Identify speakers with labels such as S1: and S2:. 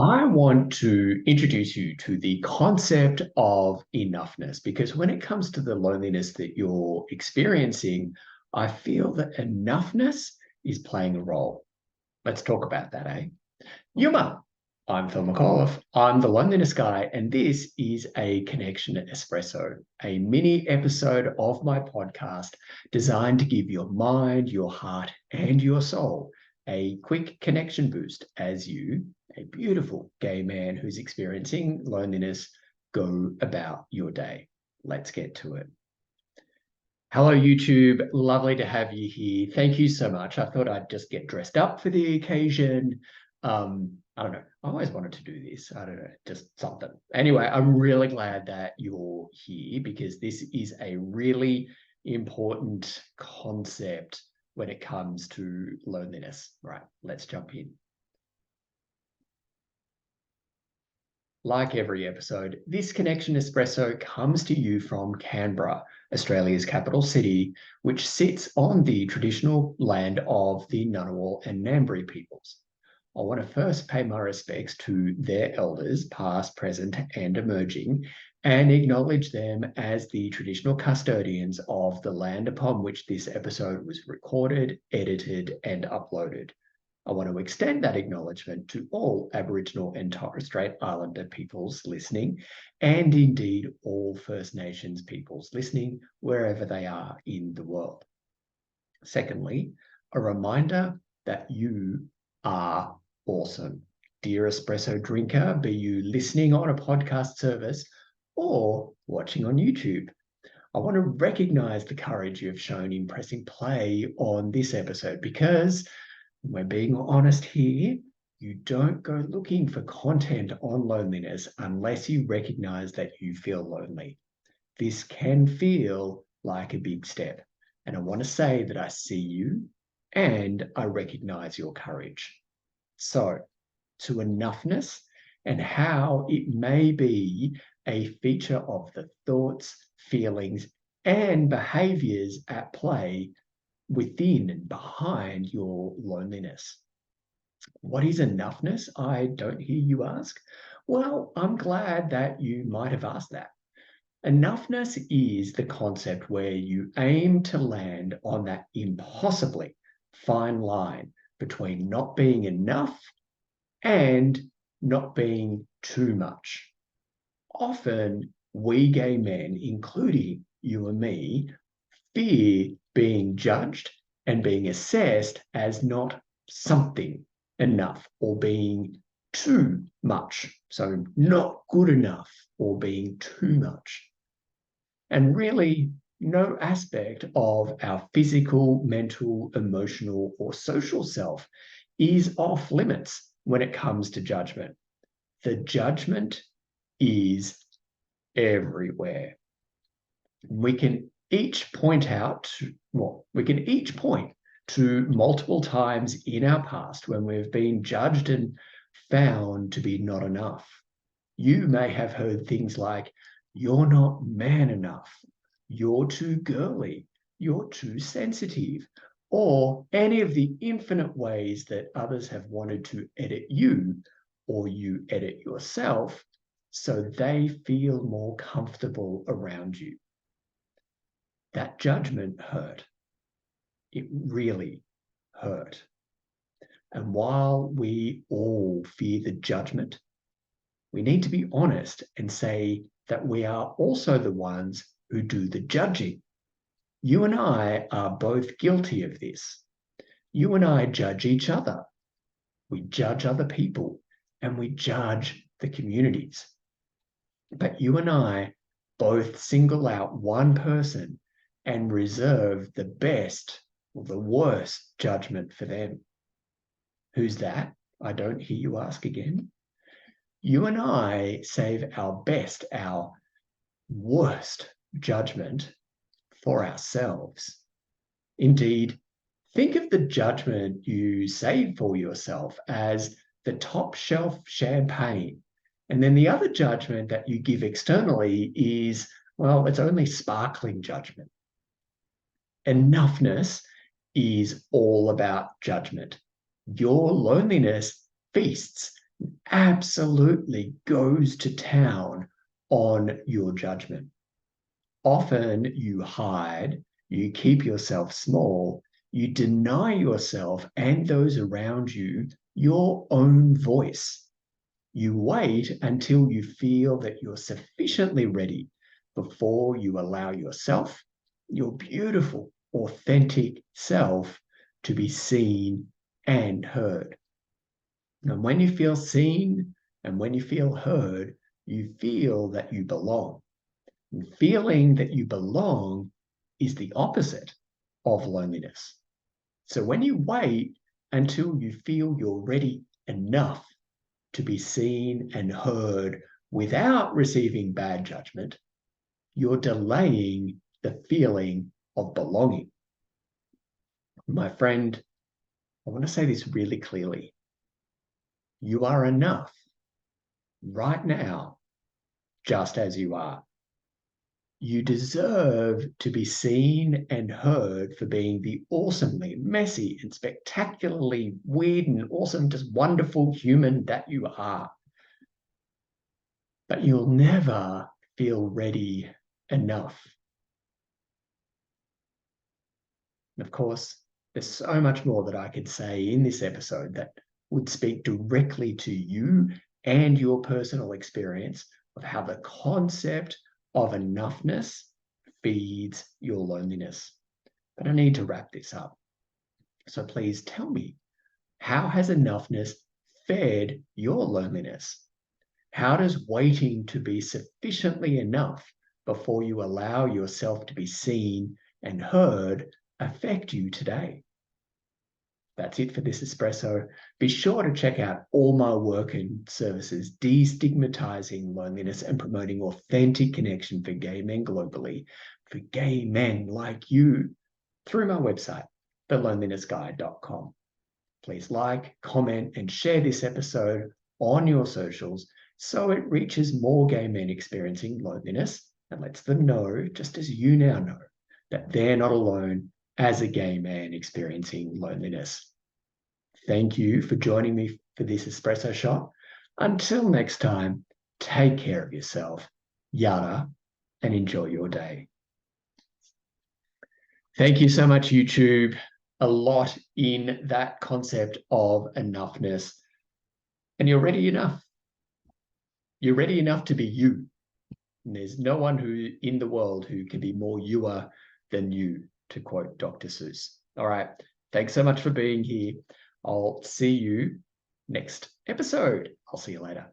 S1: I want to introduce you to the concept of enoughness because when it comes to the loneliness that you're experiencing, I feel that enoughness is playing a role. Let's talk about that, eh? Yuma. I'm Phil McAuliffe. I'm the loneliness guy, and this is a Connection Espresso, a mini episode of my podcast designed to give your mind, your heart, and your soul a quick connection boost as you, a beautiful gay man who's experiencing loneliness, go about your day. Let's get to it. Hello, YouTube. Lovely to have you here. Thank you so much. I thought I'd just get dressed up for the occasion. I don't know. I always wanted to do this. I don't know, just something. Anyway, I'm really glad that you're here because this is a really important concept when it comes to loneliness. Right, let's jump in. Like every episode, this Connection Espresso comes to you from Canberra, Australia's capital city, which sits on the traditional land of the Ngunnawal and Ngambri peoples. I want to first pay my respects to their elders, past, present, and emerging, and acknowledge them as the traditional custodians of the land upon which this episode was recorded, edited, and uploaded. I want to extend that acknowledgement to all Aboriginal and Torres Strait Islander peoples listening, and indeed all First Nations peoples listening wherever they are in the world. Secondly, a reminder that you are awesome. Dear espresso drinker, be you listening on a podcast service or watching on YouTube. I want to recognize the courage you've shown in pressing play on this episode because we're being honest here. You don't go looking for content on loneliness unless you recognize that you feel lonely. This can feel like a big step. And I want to say that I see you and I recognize your courage. So, to enoughness and how it may be a feature of the thoughts, feelings, and behaviors at play within and behind your loneliness. What is enoughness? I don't hear you ask. Well, I'm glad that you might have asked that. Enoughness is the concept where you aim to land on that impossibly fine line between not being enough and not being too much. Often, we gay men, including you and me, fear being judged and being assessed as not something enough or being too much. So not good enough or being too much. And really, no aspect of our physical, mental, emotional, or social self is off limits when it comes to judgment. The judgment is everywhere. We can each point to multiple times in our past when we've been judged and found to be not enough. You may have heard things like, you're not man enough, you're too girly, you're too sensitive, or any of the infinite ways that others have wanted to edit you or you edit yourself so they feel more comfortable around you. That judgment hurt. It really hurt. And while we all fear the judgment, we need to be honest and say that we are also the ones who do the judging. You and I are both guilty of this. You and I judge each other. We judge other people and we judge the communities. But you and I both single out one person and reserve the best or the worst judgment for them. Who's that? I don't hear you ask again. You and I save our best, our worst judgment for ourselves. Indeed, think of the judgment you save for yourself as the top shelf champagne. And then the other judgment that you give externally is, well, it's only sparkling judgment. Enoughness is all about judgment. Your loneliness feasts absolutely goes to town on your judgment. Often you hide, you keep yourself small, you deny yourself and those around you your own voice. You wait until you feel that you're sufficiently ready before you allow yourself, your beautiful, authentic self, to be seen and heard. And when you feel seen and when you feel heard, you feel that you belong. And feeling that you belong is the opposite of loneliness. So when you wait until you feel you're ready enough to be seen and heard without receiving bad judgment, you're delaying the feeling of belonging. My friend, I want to say this really clearly. You are enough right now, just as you are. You deserve to be seen and heard for being the awesomely messy and spectacularly weird and awesome, just wonderful human that you are. But you'll never feel ready enough. And of course, there's so much more that I could say in this episode that would speak directly to you and your personal experience of how the concept of enoughness feeds your loneliness. But I need to wrap this up. So please tell me, how has enoughness fed your loneliness? How does waiting to be sufficiently enough before you allow yourself to be seen and heard affect you today? That's it for this espresso. Be sure to check out all my work and services destigmatizing loneliness and promoting authentic connection for gay men globally, for gay men like you, through my website, thelonelinessguide.com. Please like, comment, and share this episode on your socials so it reaches more gay men experiencing loneliness and lets them know, just as you now know, that they're not alone as a gay man experiencing loneliness. Thank you for joining me for this espresso shot. Until next time, take care of yourself, yada, and enjoy your day. Thank you so much, YouTube. A lot in that concept of enoughness. And you're ready enough. You're ready enough to be you. And there's no one who in the world who can be more youer than you, to quote Dr. Seuss. All right. Thanks so much for being here. I'll see you next episode. I'll see you later.